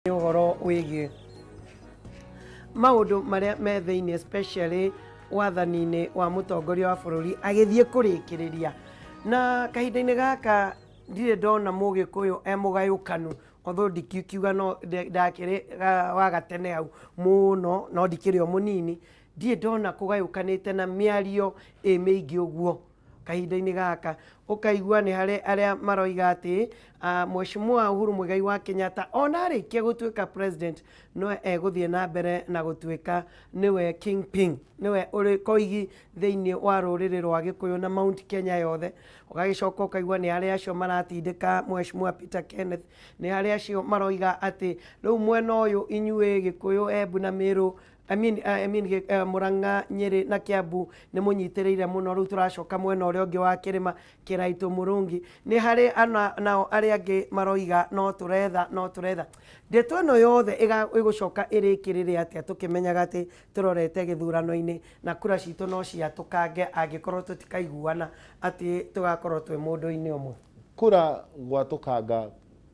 Ũhoro wĩgiĩ maũndũ marĩa me thĩinĩ especially wathani-inĩ wa mũtongoria wa bũrũri agĩthiĩ kũrĩkĩrĩria, na kahinda-inĩ gaka ndirĩ ndona mũgĩkũyũ mũgayũkanu, although ndikiuga no ndakĩrĩ wa gatene hau mũno no ndikĩrĩ o mũnini, ndirĩ ndona kũgayũkanĩte na mĩario mĩingĩ ũguo kahinda-inĩ gaka. Ũkaigua nĩ harĩ arĩa maroiga atĩ Mheshimiwa Uhuru Muigai wa Kenyatta ona arĩkia gũtuĩka president no egũthiĩ na mbere na gũtuĩka nĩwe kingpin, nĩwe ũrĩ koigi thĩinĩ wa rũrĩrĩ rwa Gĩkũyũ na Mount Kenya yothe. Ũgagĩcoka ũkaigua nĩ harĩ acio maratindĩka Mheshimiwa Peter Kenneth, nĩ harĩ acio maroiga atĩ rĩu mwena ũyũ inyuĩ Gĩkũyũ, Embu na Meru Murang'a, Nyeri na Kiambu nĩ mũnyitĩrĩire mũno, rĩu tũracoka mwena ũrĩa ũngĩ wa kĩrĩma Kĩraitũ, Mũrungi. Nĩ harĩ nao arĩa angĩ maroiga no tũretha. Ndeto ĩno yothe ĩgũcoka ĩrĩkĩrĩre atĩa tũkĩmenyaga atĩ tũrorete gĩthurano-inĩ na kura citũ no ciatũkange angĩkorwo tũtikaiguana atĩ tũgakorwo twĩ mũndũ-inĩ ũmwe. Kura gwatũkanga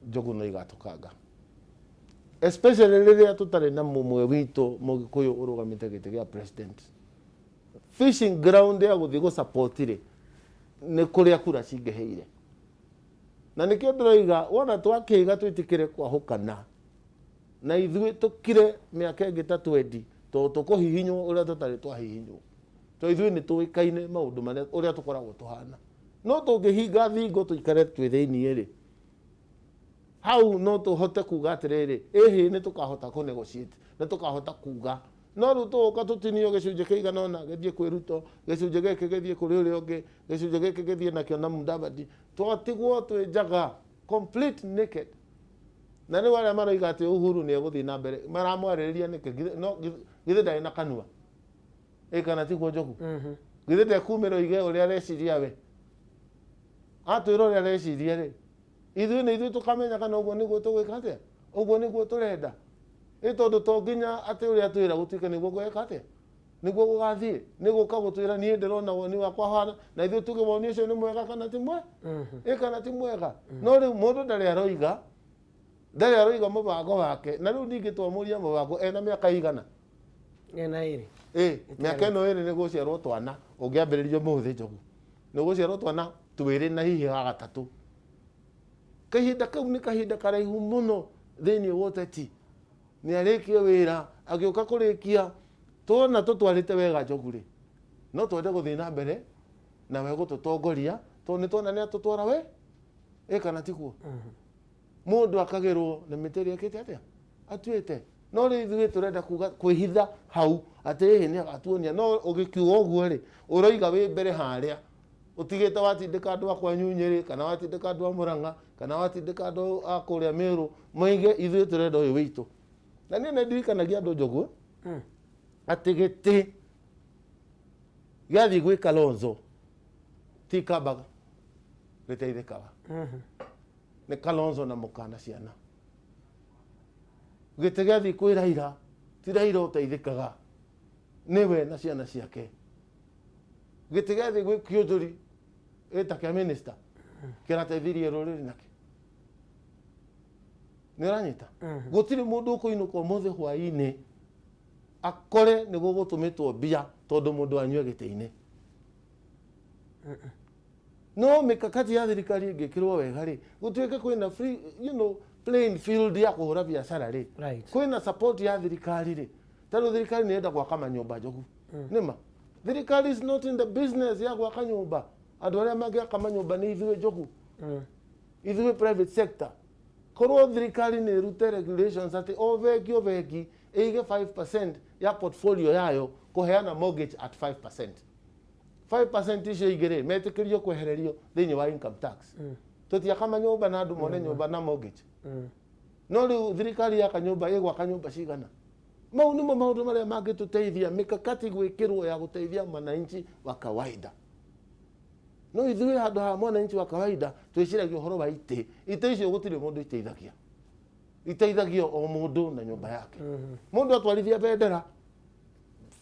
njogu no igatũkanga, especially rĩrĩa tũtarĩ na mũmwe witũ Mũgĩkũyũ ũrũgamĩte gĩtĩ gĩa president. Fishing ground ya gũthiĩ gũsupport-rĩ nĩ kũrĩa kura cingĩhĩire, na nĩkĩo ndĩroiga wona twakĩiga twĩtĩkĩre kwahũkana na ithuĩ tũkire mĩaka ĩngĩ ta 20 tondũ tũkũhihinywo ũrĩa tũtarĩ twahihinywo, tondũ ithuĩ nĩ tũĩkaine maũndũ marĩa ũrĩa tũkoragwo tũhana. No tũngĩhinga thingo tũikare twĩ thĩiniĩ-rĩ, hau no tũhote kuga atĩrĩrĩ ĩhĩ nĩ tũkahota kũ negotiate, nĩ tũkahota kuga. No rĩu tũgũka tũtinio gĩcunjĩ kĩigana ũna gĩthiĩ kwĩ Ruto, gĩcunjĩ gĩkĩ gĩthiĩ kũrĩ ũrĩa ũngĩ, gĩcunjĩ gĩkĩ gĩthiĩ nakĩo na Mudavadi, twatigwo twĩ njaga complete naked. Na rĩu arĩa maroiga atĩ Uhuru nĩ egũthiĩ na mbere maramwarĩrĩria nĩkĩ? No githĩ ndarĩ na kanua kana tiguo Njogu? Githĩ ndekumĩra oige ũrĩa areciria we? Atwĩra ũrĩa areciria-rĩ, ithuĩ nĩ ithuĩ tũkamenya kana ũguo nĩguo tũgwĩka atĩa, ũguo nĩguo tũrenda. Tondũ to nginya atĩ ũrĩa twĩra gũtuĩke nĩguo gwĩka atĩa, nĩguo gũgathiĩ, nĩgũka gũtwĩra niĩ ndĩrona woni wakwa hana na ithuĩ tuge woni ũcio nĩ mwega kana ti kana ti mwega. No rĩu mũndũ ndarĩ aroiga mũbango wake, na rĩu ningĩ twamũria mũbango ena mĩaka igana? Ena ĩrĩ. Mĩaka ĩno ĩrĩ nĩ gũciarwo twana, ũngĩambĩrĩria mũthĩ Njogu, nĩ gũciarwo twana twĩrĩ na hihi wa gatatũ. Kahinda kau nĩ kahinda karaihu mũno thĩinĩ wa ũteti. Nĩ arĩkia wĩra agĩũka kũrĩkia, tuona tũtwarĩte wega Njogu-rĩ, no twende gũthiĩ na mbere na we gũtũtongoria tondũ nĩ tuona nĩ atũtwara we kana tiguo. Mũndũ akagĩrwo nĩ mĩtĩ ĩkĩte atĩa atuĩte. No rĩu ithuĩ tũrenda kuga kwĩhitha hau atĩ ĩhĩ nĩ agatuonia. No ũgĩkiuga ũguo-rĩ, ũroiga wĩ mbere harĩa utigite watindika andu akwa Nyeri kana watindika andu a Murang'a kana watindika andu a kũrĩa Meru moige ithuĩ turenda ũyũ witũ. Na niĩ nĩndirikanagia andũ Njogu atĩ gĩtĩ gĩathiĩ gwĩ Kalonzo ti Kaba gĩteithĩkaga, nĩ Kalonzo na mũkana ciana. Gĩtĩ gĩathiĩ kwĩ Raila ti Raila ũteithĩkaga, nĩwe na ciana ciake. Gĩtĩ gĩathiĩ gwĩ Kĩũnjũri eta kĩa minister kĩrateithirie rũrĩrĩ nakĩ. Nĩ ũranyita? Gũtirĩ mũndũ ũkũinũka ũmũthĩ hwaĩ-inĩ akore nĩ gũgũtũmĩtwo mbia tondũ mũndũ anyue gĩtĩ-inĩ. No mĩkakati ya thirikari ĩngĩkĩrwo wega-rĩ, gũtuĩke kwĩna free, plain field ya kũhũra biacara-rĩ, kwĩna support ya thirikari-rĩ. Tondũ thirikari nĩ enda gwaka manyũmba Njogu. Nĩma? Thirikari is not in the business ya gwaka nyũmba. Andũ arĩa mangĩaka manyũmba nĩ ithuĩ Njogu, ithuĩ private sector. Korwo thirikari nĩ ĩrute regulations atĩ o bengi ĩige 5% ya portfolio yayo kũheana mortgage at 5%. 5% icio igĩrĩ metĩkĩrio kwehererio thĩinĩ wa income tax. Tũtiaka manyũmba na andũ mone nyũmba na mortgage. No rĩu thirikari yaka nyũmba ĩgwaka nyũmba cigana? Mau nĩmo maũndũ marĩa mangĩtũteithia, mikakati gwĩkĩrwo ya gũteithia mwananchi wa kawaida. No ithuĩ handũ ha mwananchi wa kawaida twĩciragia ũhoro wa itĩ. Itĩ icio gũtirĩ mũndũ iteithagia. Iteithagio o mũndũ na nyũmba yake. Mũndũ atwarithia bendera,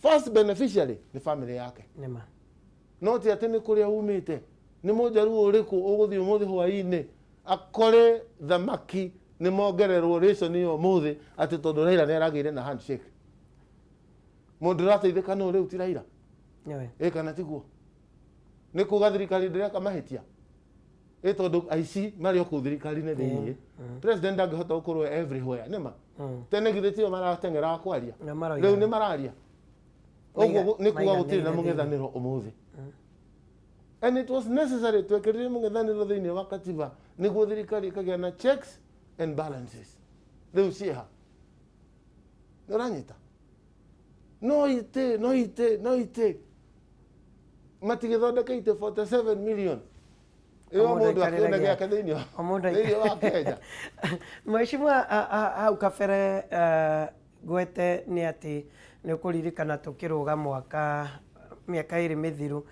first beneficiary nĩ family yake. No ti atĩ nĩ kũrĩa umĩte. Nĩ mũnjaruo ũrĩkũ ũgũthiĩ ũmũthĩ hwaĩ-inĩ akore thamaki nĩ mongererwo ration iyo mũthĩ atĩ tondũ Raila nĩ aragĩire na handshake. Mũndũ ũrateithĩka no rĩu ti Raila. Kana tiguo. Nĩ kuga thirikari ndĩreka mahĩtia. Tondũ aici marĩ o kũu thirikari-inĩ thĩinĩ. President ndangĩhota gũkorwo everywhere nĩma. Tene githĩ tio marateng'era kwaria. Rĩu nĩ mararia. Ũguo nĩ kuga gũtirĩ na mũng'ethanĩro ũmũthĩ. And it was necessary twekĩrĩre mũng'ethanĩro thĩinĩ wa katiba nĩguo thirikari ĩkagĩa na checks and balances. Rĩu ciĩha. Nĩ ũranyita. No ite. Matigĩthondeka ite 47 million. Mũndũ akĩona gĩake thĩinĩ wa Kenya. Mheshimiwa hau kabere gwete nĩ atĩ nĩ ũkũririkana tũkĩrũga mĩaka ĩrĩ mĩthiru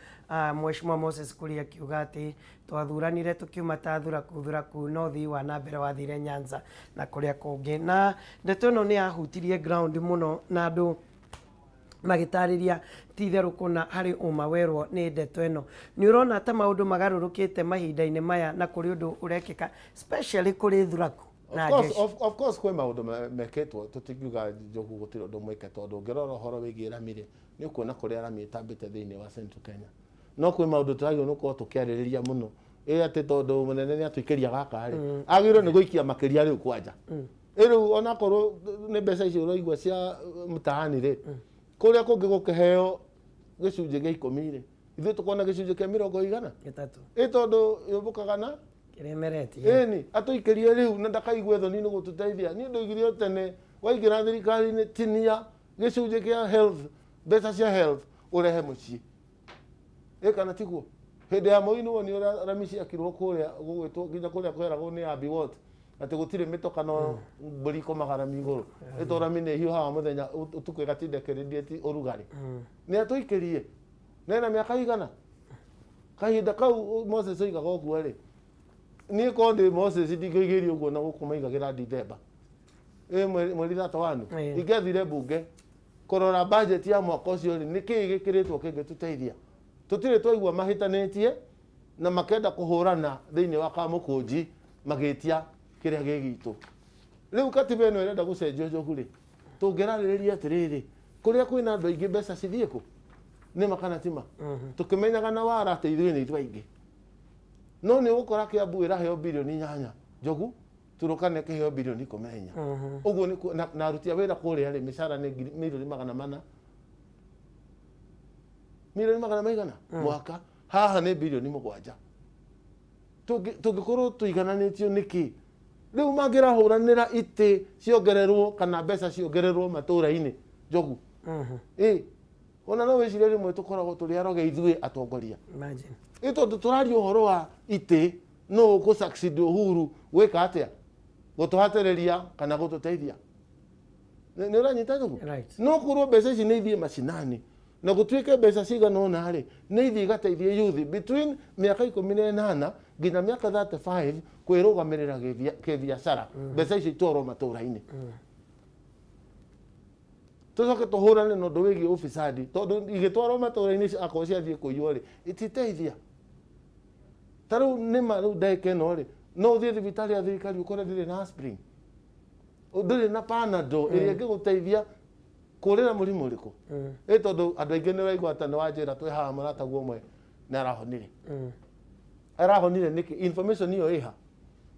Mheshimiwa Moses Kuria akiuga atĩ twathuranire tũkiuma ta thuraku no thii wa na mbere wathire Nyanza na kũrĩa kũngĩ, na ndeto ĩno nĩ yahutirie ground mũno na andũ magĩtarĩria ti itherũ na harĩ ũma werwo nĩ ndeto ĩno. Nĩ ũrona ta maũndũ magarũrũkĩte mahinda-inĩ maya na kũrĩ ũndũ ũrekĩka especially kũrĩ thuraku na jeshi? Of course kwĩ maũndũ mekĩtwo, tũtingiuga Njogu gũtirĩ ũndũ mwĩke, tondũ ũngĩrora ũhoro wĩgiĩ Rami nĩ ũkuona kũrĩa Rami ĩtambĩte thĩinĩ wa Central Kenya. No kwĩ maũndũ tũragĩrĩirwo nĩ gũkorwo tũkĩarĩrĩria mũno atĩ tondũ mũnene nĩ atũikĩria gaka rĩ agĩrĩirwo nĩ gũikia makĩria rĩu kwanja. Rĩu onakorwo nĩ mbeca icio ũraigua cia mtaani rĩ kũrĩa kũngĩ gũkĩheo gĩcunjĩ gĩa 10 rĩ ithuĩ tũkona gĩcunjĩ kĩa 30 tondũ yũmbũkaga na kĩremeretie ĩni atũikĩrie rĩu na ndakaigue thoni nĩ gũtũteithia. Nĩ ũndũ igire tene waingĩra thirikari-inĩ tinia gĩcunjĩ kĩa health, mbeca cia health ũrehe mũciĩ. Kana tiguo hĩndĩ ya Moi nĩ ũrĩa Rami ciakirwo kũrĩa gũgwĩtwo nginya kũrĩa kweragwo nĩ Abbey Ward atĩ gũtirĩ mĩtokano mbũri ikomaga Rami igũrũ. Tondũ Rami nĩ hiũhaga mũthenya ũtukũ ĩgatindĩkĩrĩrie ũrugarĩ. Nĩ atũikĩrie nena mĩaka igana kahinda kau Moses oigaga ũguo rĩ niĩ korwo ndĩ Moses ndingĩoigĩire ũguo na gũkũ maigagĩra December mweri 31 ingĩathire mbunge kũrora budget ya mwaka ũcio rĩ nĩkĩĩ gĩkĩrĩtwo kĩngĩtũteithia. Tũtirĩ twaigua mahĩtanĩtie na makenda kũhũrana thĩinĩ wa Kamũkũnji magĩtia kĩrĩa gĩgitũ. Rĩu katiba ĩno ĩrenda gũcenjio Njogu rĩ tũngĩrarĩrĩria atĩrĩrĩ kũrĩa kwĩna andũ aingĩ mbeca cithiĩ kũ nĩ makana tima tũkĩmenyaga na wara atĩ ithuĩ nĩ ithuĩ aingĩ. No nĩ ũgũkora Kiambu ĩraheo birioni 8 Njogu Turukana ĩkĩheo birioni 14. Ũguo na aruti a wĩra kũrĩa rĩ mĩcara nĩ milioni 400 milioni 400 mwaka haha nĩ birioni 7. Tũngĩkorwo tũigananĩtio nĩkĩ rĩu mangĩrahũranĩra itĩ ciongererwo kana mbeca ciongererwo matũũra-inĩ Njogu. Ona no wĩcirie rĩmwe tũkoragwo tũrĩ aroge ithuĩ atongoria. Tondũ tũraria ũhoro wa itĩ no gũ-succeed Uhuru gwĩka atĩa gũtũhatĩrĩria kana gũtũteithia. Nĩ ũranyita Njogu? No korwo mbeca ici nĩ ithiĩ macinani na gũtuĩke mbeca cigana ũna rĩ nĩ ithiĩ igateithie youth between mĩaka 18 nginya mĩaka 35 kwĩrũgamĩrĩra kĩbiacara mbeca ici itwarwo matũũra-inĩ. Tũcoke tũhũrane na ũndũ wĩgiĩ ũbicadi tondũ igĩtwarwo matũũra-inĩ akorwo ciathiĩ kũiywo rĩ ititeithia. Ta rĩu nĩma rĩu ndagĩka ĩno rĩ no ũthiĩ thibitarĩ ya thirikari ũkore ndĩrĩ na aspirin ndĩrĩ na Panadol ĩrĩa ĩngĩgũteithia kũrĩra mũrimũ ũrĩkũ. Tondũ andũ aingĩ nĩ waigua atĩ nĩ wanjĩra twĩ haha mũrataguo ũmwe nĩ arahonire. Arahonire nĩkĩ information ĩyo ĩha.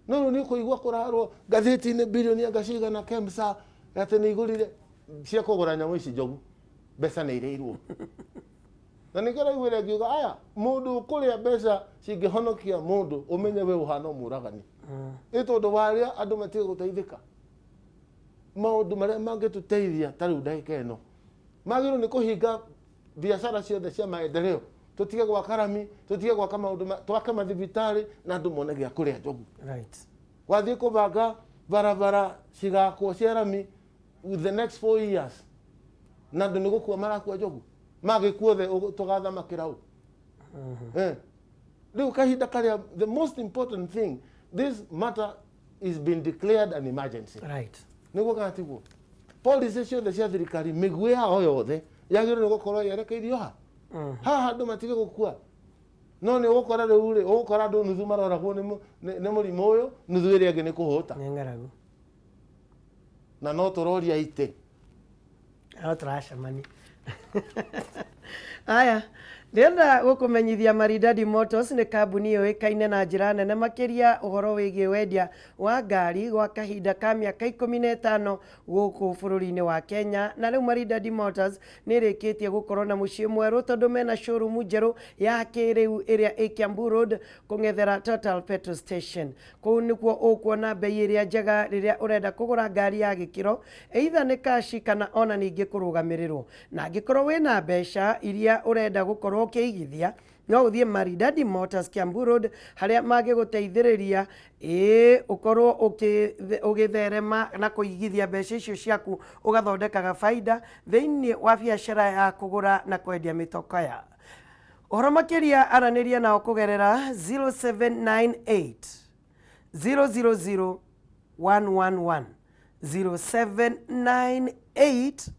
No rĩu nĩ ũkũigua kũrarwo ngathĩti-inĩ birioni angacigana KEMSA atĩ nĩ igũrire cia kũgũra nyamũ ici Njogu mbeca nĩ irĩirwo. Na nĩ kĩraiguĩra ngiuga aya mũndũ kũrĩa mbeca cingĩhonokia mũndũ ũmenye we ũhana mũragani. Tondũ warĩa andũ matige gũteithĩka. Maũndũ marĩa mangĩtũteithia ta rĩu ndagĩka ĩno magĩrĩirwo nĩ kũhinga biacara ciothe cia maendeleo. Tũtige gwaka Rami tũtige gwaka maũndũ twake mathibitarĩ na andũ mone gĩa kũrĩa Njogu. Wathiĩ kũbanga barabara cigakwo cia Rami with the next 4 years na andũ nĩ gũkua marakua Njogu magĩkuo the tũgathamakĩra ũ. Rĩu kahinda karĩa the most important thing this matter is been declared an emergency. Nĩguo kana tiguo policy ciothe cia thirikari mĩguĩ yao yothe yagĩrĩirwo nĩ gũkorwo yerekeirio haha andũ matige gũkua no nĩ ũgũkora rĩu rĩ ũgũkora andũ nuthu maroragwo nĩ mũrimũ ũyũ nuthu ĩrĩa ĩngĩ nĩ kũhũta nĩ ng'aragu na no tũroria itĩ no tũracemania aya ndĩrenda gũkũmenyithia Maridadi Motors nĩ kambuni yũĩkaine na njĩra nene makĩria ũhoro wĩgiĩ wendia wa ngari gwa kahinda ka mĩaka 15 gũkũ bũrũri-inĩ wa Kenya, na rĩu Maridadi Motors nĩ ĩrĩkĩtie gũkorwo na mũciĩ mwerũ tondũ mena showroom njerũ ya kĩrĩu ĩrĩa ĩ Kiambu Road kũng'ethera Total Petrol Station. Kũu nĩkuo ũkuona bei ĩrĩa njega rĩrĩa ũrenda kũgũra ngari ya gĩkĩro either nĩ kaci kana ona ningĩ kũrũgamĩrĩrwo, na angĩkorwo wĩna mbeca iria ũrenda gũkorwo ũkĩigithia no ũthiĩ Maridadi Motors Kiambu Road harĩa mangĩgũteithĩrĩria ũkorwo ũgĩtherema na kũigithia mbeca icio ciaku ũgathondekaga baida thĩinĩ wa biacara ya kũgũra na kwendia mĩtoka. Ũhoro makĩria aranĩria nao kũgerera 0798 000 111 0798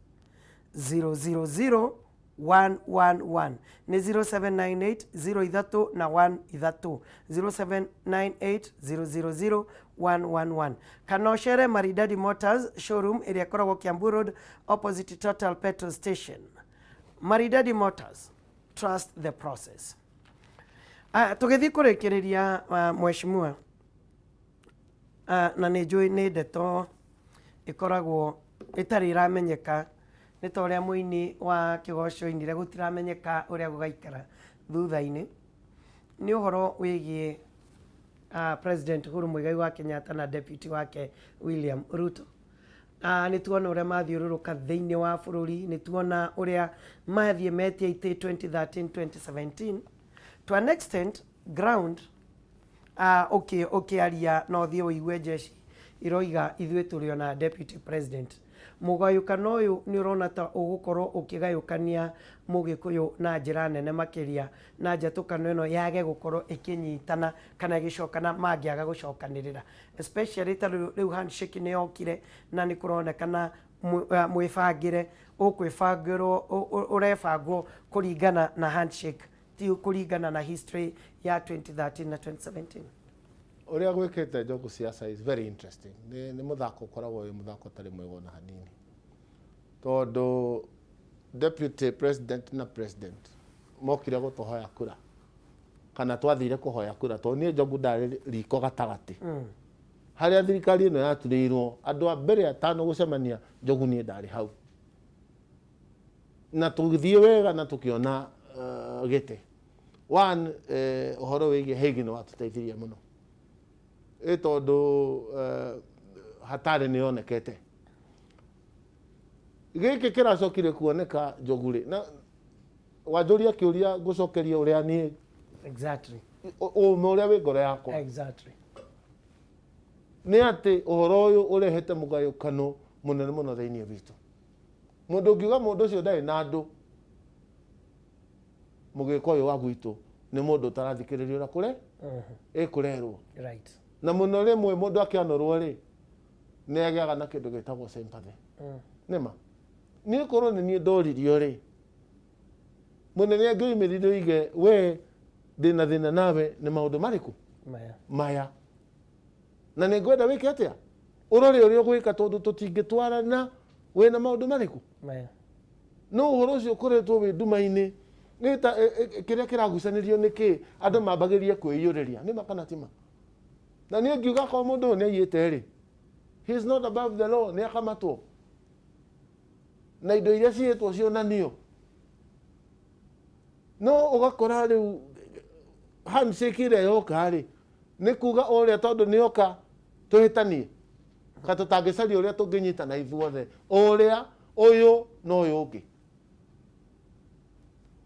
000 111 ni 0798 03 na 13 0798 000 111 kana ũcere Maridadi Motors showroom ĩrĩa ĩkoragwo Kiambu Road opposite Total Petrol Station. Maridadi Motors, trust the process. Tũgĩthiĩ kũrĩkĩrĩria mheshimiwa na nĩ njũĩ nĩ ndeto ĩkoragwo ĩtarĩ ĩramenyeka nĩ ta ũrĩa mũini wa kĩgoco oinire gũtiramenyeka ũrĩa gũgaikara thutha-inĩ, nĩ ũhoro wĩgiĩ President Uhuru Muigai wa Kenyatta na deputy wake William Ruto. Nĩ tuona ũrĩa mathiũrũrũka thĩinĩ wa bũrũri, nĩ tuona ũrĩa mathiĩ metia itĩ 2013-2017 to an extent ground ũkĩaria na ũthiĩ ũigue jeshi iroiga ithuĩ tũrĩ ona deputy president. Mũgayũkano ũyũ nĩ ũrona ta ũgũkorwo ũkĩgayũkania Mũgĩkũyũ na njĩra nene makĩria, na njatũkano ĩno yage gũkorwo ĩkĩnyitana kana ĩgĩcokana mangĩaga gũcokanĩrĩra, especially ta rĩu handshake nĩ yokire na nĩ kũronekana mwĩbangĩre ũkwĩbangĩrwo ũrebangwo kũringana na handshake ti kũringana na history ya 2013 na 2017. Ũrĩa gwĩkĩte Njogu siasa is very interesting. Nĩ mũthako ũkoragwo wĩ mũthako ũtarĩ mwega ona hanini, tondũ deputy president na president mokire gũtũhoya kura kana twathire kũhoya kura, tondũ niĩ Njogu ndarĩ riko gatagatĩ harĩa thirikari ĩno yaturĩirwo andũ a mbere atano gũcemania, Njogu niĩ ndarĩ hau na tũgĩthiĩ wega na tũkĩona gĩtĩ one ũhoro wĩgiĩ Hague nĩ watũteithirie mũno tondũ hatarĩ nĩ yonekete gĩkĩ kĩracokire kuoneka Njogu-rĩ na wanjũria kĩũria ngũcokeria ũrĩa niĩ exactly ũme ũrĩa wĩ ngoro yakwa exactly nĩ atĩ ũhoro ũyũ ũrehete mũgayũkano mũnene mũno thĩinĩ witũ. Mũndũ ũngiuga mũndũ ũcio ndarĩ na andũ, Mũgĩkũyũ wa gwitũ nĩ mũndũ ũtarathikĩrĩrio na kũrĩa ĩkũrerwo right, na mũno rĩmwe mũndũ akĩanorwo-rĩ nĩ agĩaga na kĩndũ gĩtagwo sympathy. Nĩma niĩ korwo nĩ niĩ ndoririo-rĩ mũnene angĩoimĩrire oige we ndĩna thĩna nawe nĩ maũndũ marĩkũ maya na nĩ ngwenda wĩke atĩa ũrore ũrĩa ũgwĩka tondũ tũtingĩtwarana wĩna maũndũ marĩkũ maya. No ũhoro ũcio ũkoretwo wĩ nduma-inĩ kĩrĩa kĩragucanĩrio nĩ kĩ, andũ mambagĩrie kwĩyũrĩria nĩ makana tima, na niĩ ngiuga kwa mũndũ ũyũ nĩ aiyĩte-rĩ, he is not above the law, nĩ akamatwo na indo iria ciĩtwo cionanio. No ũgakora rĩu handshake ĩrĩa yoka-rĩ nĩ kuga ũrĩa tondũ nĩ yoka tũhĩtanie ka tũtangĩcaria ũrĩa tũngĩnyitana ithuothe, ũrĩa ũyũ na ũyũ ũngĩ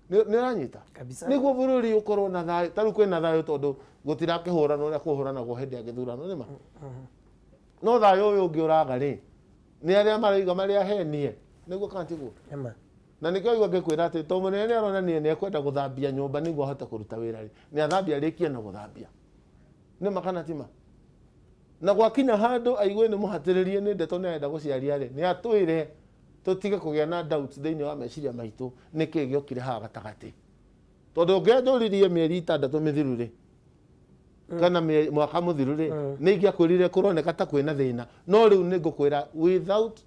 nĩ ũranyita nĩguo bũrũri ũkorwo na thayũ. Ta rĩu kwĩna thayũ tondũ gũtirakĩhũrana ũrĩa kũhũranagwo hĩndĩ ya gĩthurano nĩma, no thayũ ũyũ ũngĩ ũraga-rĩ nĩ arĩa maraiga marĩa henie nĩguo kantigwo. Na nĩkĩo igua ngĩkwĩra atĩ to mũnene nĩ aronania nĩ ekwenda gũthambia nyũmba nĩguo ahote kũruta wĩra-rĩ, nĩ athambia rĩkie na gũthambia nĩma kana tima, na gwakinya handũ aigue nĩ mũhatĩrĩrie nĩ ndeto nĩ arenda gũciaria-rĩ nĩ atwĩre tũtige kũgĩa na doubts thĩinĩ wa meciria maitũ nĩkĩĩ gĩokire haha gatagatĩ, tondu ngiathuririe mieri 6 mithiru ri kana mwaka muthiru ri ni ingiakwirire kuroneka ta kwina thina no riu ni ngukwira without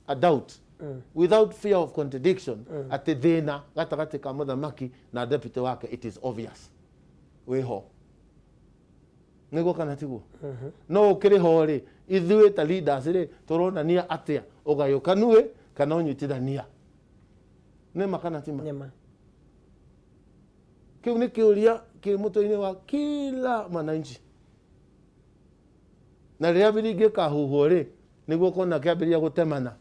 a doubt without fear of contradiction ati thina gatagati ka muthamaki na deputy wake it is obvious wiho niguo kana tiguo no ukiri ho ri ithuĩ ta leaders ri turonania atia ugayukanu kana unyitithania nĩ ma kana ti ma Nĩ ma. kiu nĩ kĩũria kĩ mũtwe-inĩ wa kila mwananchi na rĩrĩa biringi kahuhwo rĩ nĩguo kona kĩambĩrĩria gũtemana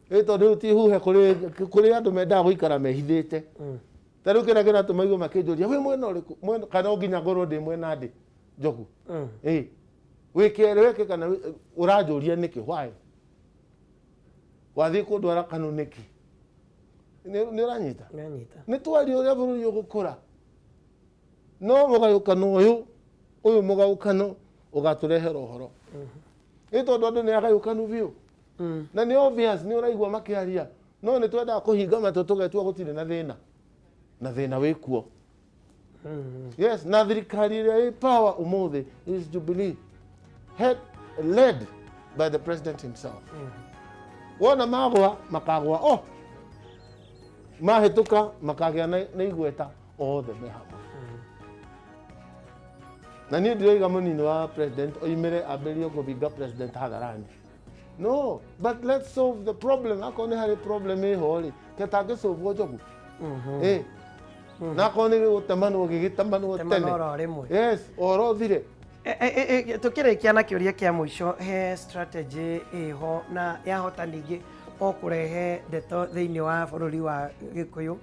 tondũ ti huhe kũrĩ andũ mendaga gũikara mehithĩte ta rĩu kĩrĩa kĩratũma igue makĩnjũria wĩ mwena ũrĩkũ kana nginya ngorwo ndĩ mwena ndĩ Njogu wĩkĩereweke kana ũranjũria nĩkĩ why wathiĩ kũndwara kanũ nĩkĩ nĩ ũranyita nĩ twaria ũrĩa bũrũri ũgũkũra no mũgayũkano ũyũ mũgayũkano ũgatũrehera ũhoro tondũ andũ nĩ agayũkanu biũ na nĩ obvious nĩ ũraigua makĩaria no nĩ twendaga kũhinga matũ tũgetua gũtirĩ na thĩna wĩkuo yes na thirikari ĩrĩa ĩ power ũmũthĩ is Jubilee led by the president himself wona magwa makagwa mahĩtũka makagĩa na igweta othe me hamwe na niĩ ndirauga mũnini wa president oimĩre ambĩrĩrie kũbinga president hatharani no but let's solve the problem akorwo nĩ harĩ problem ĩho rĩ ketangĩsolvwo Njogu na akorwo nĩ gũtemanwo gĩgĩtemanwo tene yes ũhoro ũthire tukĩrĩkia na kĩũria kĩa mũico he strategy ĩho na yahota ningĩ o kũrehe ndeto thĩinĩ wa bũrũri wa Gĩkũyũ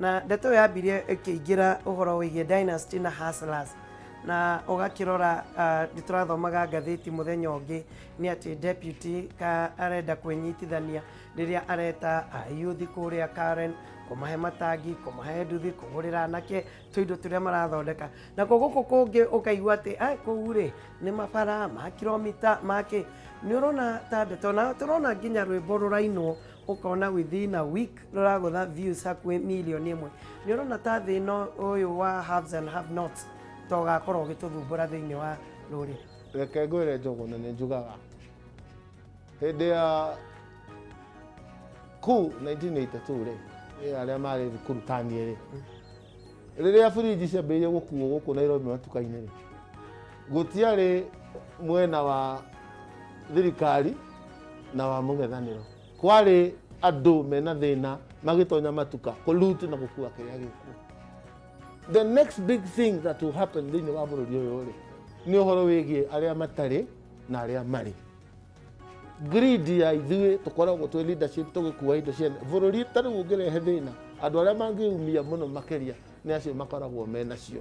na ndeto yambirie ĩkĩingĩra ũhoro wĩgiĩ dynasty na hustlers na ũgakĩrora nĩtũrathomaga ngathĩti mũthenya ũngĩ nĩ atĩ deputy arenda kwĩnyitithania rĩrĩa areta youth kũrĩa Karen kũmahe matangi kũmahe nduthi kũgũrĩra anake tũindo tũrĩa marathondeka na gũkũ kũngĩ ũkaigua atĩ kũu rĩ nĩ mabara ma kilomita make nĩ ũrona ta ndeto na tũrona nginya rwĩmbo rũrainwo ũkona within a week rũragũtha views hakuhĩ milioni 1 nĩ ũrona ta thĩ ĩno ũyũ wa haves and have nots togakorwo ũgĩtũthumbũra thĩinĩ wa rũrĩrĩ reke ngwĩre Njogu na nĩ njugaga hĩndĩ ya kuu 1982 rĩ arĩa marĩ thukuru taniĩ rĩ rĩrĩa bũrũri ciambĩrĩirie gũkuo gũkũ Nairobi matuka-inĩ rĩ gũtiarĩ mwena wa thirikari na wa mũng'ethanĩro kwarĩ andũ mena thĩna magĩtonya matuka kũluti na gũkua kĩrĩa gĩkuo the next big thing that will happen thĩinĩ wa bũrũri ũyũ rĩ nĩ ũhoro wĩgiĩ arĩa matarĩ na arĩa marĩ greed ya ithuĩ tũkoragwo twĩ leadership tũgĩkua indo cia bũrũri tarĩ ũngĩrehe thĩna andũ arĩa mangĩumia mũno makĩria nĩ acio makoragwo menacio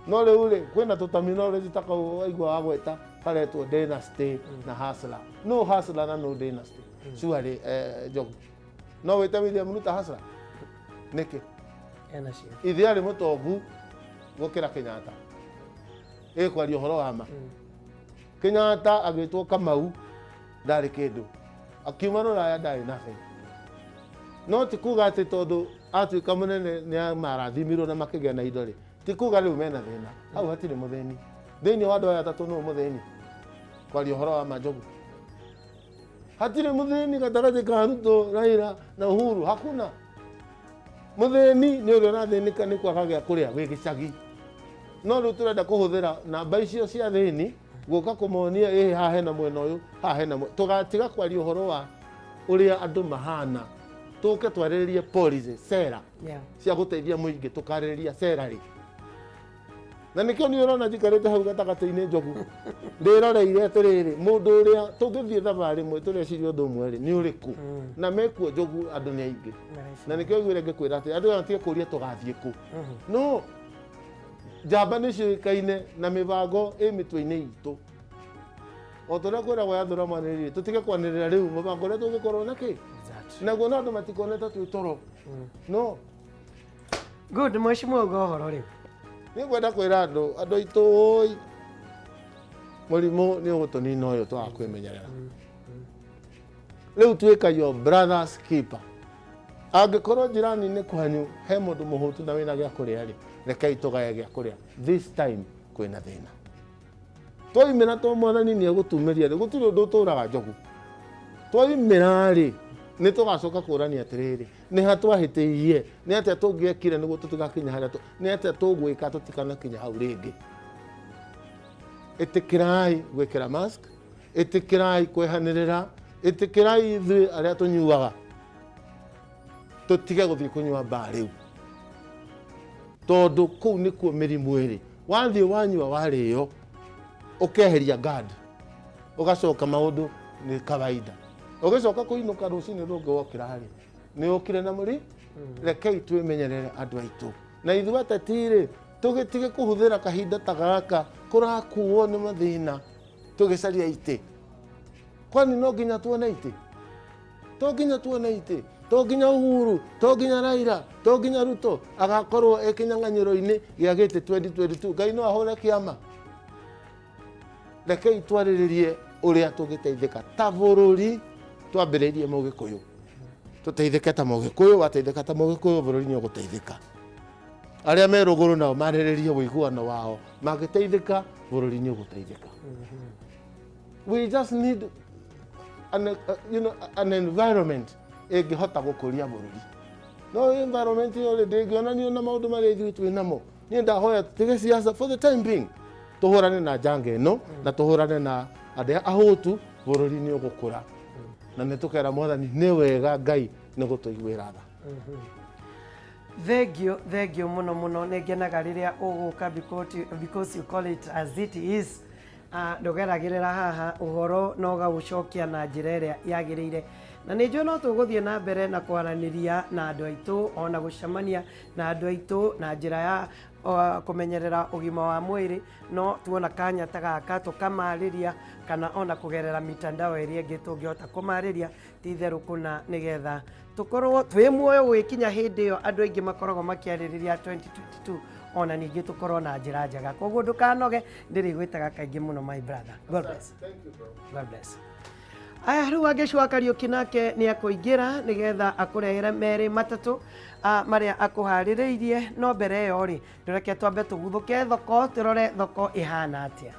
no rĩu rĩ kwĩna tũterminology takau waigua wa gweta karetwo dynasty na hustler no hustler na no dynasty surely Njogu no wĩte William Ruto hustler nĩkĩ ithe arĩ mũtongu gũkĩra Kenyatta kwaria ũhoro wa ma Kenyatta agĩtwo Kamau ndarĩ kĩndũ akiuma rũraya ndarĩ na bengi no ti kuga atĩ tondũ atuĩka mũnene nĩ marathimirwo na makĩgĩa na indo rĩ ti kuga rĩu mena thĩna hau hatirĩ mũthĩni thĩinĩ wa andũ aya atatũ nũũ mũthĩni kwaria ũhoro wa ma Njogu hatirĩ mũthĩni gatagatĩ ka Ruto Raila na Uhuru hakuna mũthĩni nĩ ũrĩa ũrathĩnĩka nĩ kwaga gĩa kũrĩa wĩ gĩcagi no rĩu tũrenda kũhũthĩra namba icio cia thĩni gũka kũmonia haha hena mwena ũyũ haha hena tũgatiga kwaria ũhoro wa ũrĩa andũ mahana tũke twarĩrĩrie policy sera cia gũteithia mũingĩ tũkarĩrĩria sera rĩ na nĩkĩo nĩ ũrona njikarĩte hau gatagatĩ-inĩ Njogu ndĩroreire atĩrĩrĩ mũndũ ũrĩa tũngĩthiĩ thabarĩ ĩmwe tũreciria ũndũ ũmwe rĩ nĩ ũrĩkũ na mekuo Njogu andũ nĩ aingĩ na nĩkĩo iguĩre ngĩkwĩra atĩ andũ aya matige kũria tũgathiĩ kũ no njamba nĩ ciũĩkaine na mĩbango ĩ mĩtwe-inĩ itũ o tũrĩa kwĩragwo yathũra mwanĩrĩri tũtige kwanĩrĩra rĩu mũbango ũrĩa tũngĩkorwo nakĩ naguo no andũ matikonete twĩ toro no good mheshimiwa uga ũhoro rĩu nĩ ngwenda kwĩra andũ aitũ mũrimũ nĩ ũgũtũnina ũyũ twaga kwĩmenyerera rĩu tuĩka your brother's keeper angĩkorwo njirani-inĩ kwanyu he mũndũ mũhũtu na wĩna gĩa kũrĩa rĩ, rekei tũgaye gĩa kũrĩa. This time kwĩna thĩna. Twaimĩra tũmwathani nĩ egũtumĩria rĩ, gũtirĩ ũndũ ũtũraga njogu. Twaimĩra rĩ, nĩ tũgacoka kũrania atĩrĩrĩ, nĩ ha twahĩtĩirie, nĩ atĩa tũngĩekire nĩguo tũtigakinya harĩa, nĩ atĩa tũgwĩka tũtikanakinya hau rĩngĩ. Ĩtĩkĩrai gwĩkĩra mask, ĩtĩkĩrai kwehanĩrĩra, ĩtĩkĩrai ithuĩ arĩa tũnyuaga tũtige gũthiĩ kũnyua mbaa rĩu, tondũ kũu nĩkuo mĩrimũ ĩrĩ. Wathiĩ wanyua warĩo ũkeheria guard, ũgacoka maũndũ nĩ kawaida. Ũgĩcoka kũinũka rũcinĩ rũngĩ wokĩra rĩ, nĩ ũkire na mũri. Rekei twĩmenyerere andũ aitũ, na ithuĩ ateti rĩ, tũgĩtige kũhũthĩra kahinda ta gaka kũrakuo nĩ mathĩna tũgĩcaria itĩ. Kwani no nginya tuone itĩ? To nginya tuone itĩ? To nginya Uhuru, to nginya Raila, to nginya Ruto agakorwo kĩnyang'anyĩro-inĩ gĩa gĩtĩ 2022? Ngai no ahũre kĩama. Rekei twarĩrĩrie ũrĩa tũgĩteithĩka ta bũrũri, twambĩrĩrie Mũgĩkũyũ. Tũteithĩke ta Mũgĩkũyũ, wateithĩka ta Mũgĩkũyũ, bũrũri nĩ ũgũteithĩka. Arĩa me rũgũrũ nao marĩrĩrie ũiguano wao, magĩteithĩka bũrũri nĩ ũgũteithĩka. We just need an environment ĩngĩhota gũkũria bũrũri. No environment ĩyo ndĩngĩonanio na maũndũ marĩa ithuĩ twĩ namo. Niĩ ndahoya tũtige siasa for the time being, tũhũrane na njanga ĩno na tũhũrane na andũ ahũtu, bũrũri nĩ ũgũkũra. Na nĩ tũkera mwathani nĩ wega Ngai nĩ gũtũiguĩra tha. Thengio mũno mũno, nĩ ngenaga rĩrĩa ũgũka because you call it as it is. Ndũgeragĩrĩra haha ũhoro na ũgaũcokia na njĩra ĩrĩa yagĩrĩire, na nĩ njũĩ no tũgũthiĩ na mbere na kwaranĩria na andũ aitũ, ona gũcemania na andũ aitũ na njĩra ya kũmenyerera ũgima wa mwĩrĩ, no tuona kanya ta gaka tũkamarĩria, kana ona kũgerera mitandao ĩrĩa ĩngĩ tũngĩhota kũmarĩria ti itherũkũ, na nĩgetha tũkorwo twĩ muoyo gwĩkinya hĩndĩ ĩyo andũ aingĩ makoragwo makĩarĩrĩria 2022, ona ningĩ tũkorwo na njĩra njega. Koguo ndũkanoge, ndĩrĩgwĩtaga kaingĩ mũno my brother. God bless. Thank you, bro. God bless. Aya rĩu Wangeci Kariuki nake nĩ akũingĩra nĩgetha akũrehere merĩ matatũ marĩa akũharĩrĩirie. No mbere ĩyo rĩ, ndũreke twambe tũguthũke thoko, tũrore thoko ĩhana atĩa.